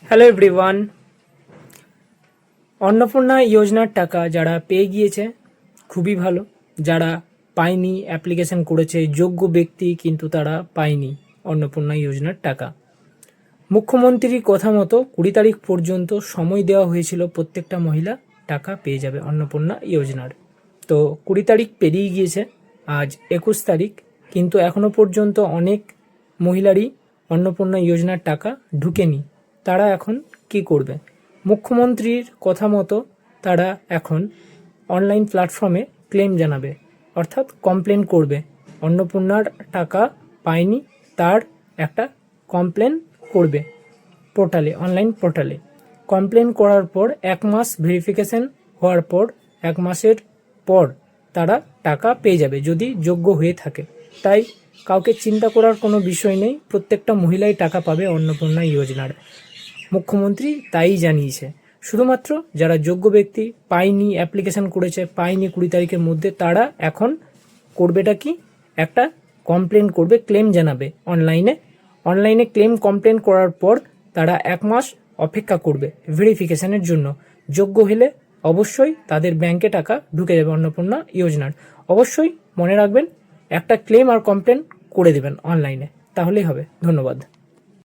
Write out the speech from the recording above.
Hello everyone. Annapurna যোজনার টাকা যারা পেয়ে গিয়েছে খুবই ভালো। যারা পায়নি, অ্যাপ্লিকেশন করেছে যোগ্য ব্যক্তি কিন্তু তারা পায়নি অন্নপূর্ণা যোজনার টাকা। মুখ্যমন্ত্রীর কথা মতো 20 তারিখ পর্যন্ত সময় দেওয়া হয়েছিল, প্রত্যেকটা মহিলা টাকা পেয়ে যাবে অন্নপূর্ণা যোজনার। তো 20 তারিখ পেরিয়ে গিয়েছে, আজ 21 তারিখ, কিন্তু এখনও পর্যন্ত অনেক মহিলারই অন্নপূর্ণা যোজনার টাকা ঢুকেনি। তারা এখন কি করবে? মুখ্যমন্ত্রীর কথা মতো তারা এখন অনলাইন প্ল্যাটফর্মে ক্লেম জানাবে, অর্থাৎ কমপ্লেন করবে। অন্নপূর্ণার টাকা পায়নি, তার একটা কমপ্লেন করবে পোর্টালে, অনলাইন পোর্টালে। কমপ্লেন করার পর 1 মাস ভেরিফিকেশন হওয়ার পর 1 মাসের পর তারা টাকা পেয়ে যাবে যদি যোগ্য হয়ে থাকে। তাই কাউকে চিন্তা করার কোনো বিষয় নেই, প্রত্যেকটা মহিলাই টাকা পাবে অন্নপূর্ণা যোজনার। মুখ্যমন্ত্রী তাই জানিয়েছে। শুধুমাত্র যারা যোগ্য ব্যক্তি পায়নি, অ্যাপ্লিকেশন করেছে পায়নি 20 তারিখের মধ্যে, তারা এখন করবেটা কি? একটা কমপ্লেন করবে, ক্লেম জানাবে অনলাইনে ক্লেম কমপ্লেন করার পর তারা 1 মাস অপেক্ষা করবে ভেরিফিকেশনের জন্য। যোগ্য হলে অবশ্যই তাদের ব্যাংকে টাকা ঢুকে যাবে অন্নপূর্ণা যোজনার। অবশ্যই মনে রাখবেন, একটা ক্লেম আর কমপ্লেন করে দেবেন অনলাইনে, তাহলেই হবে। ধন্যবাদ।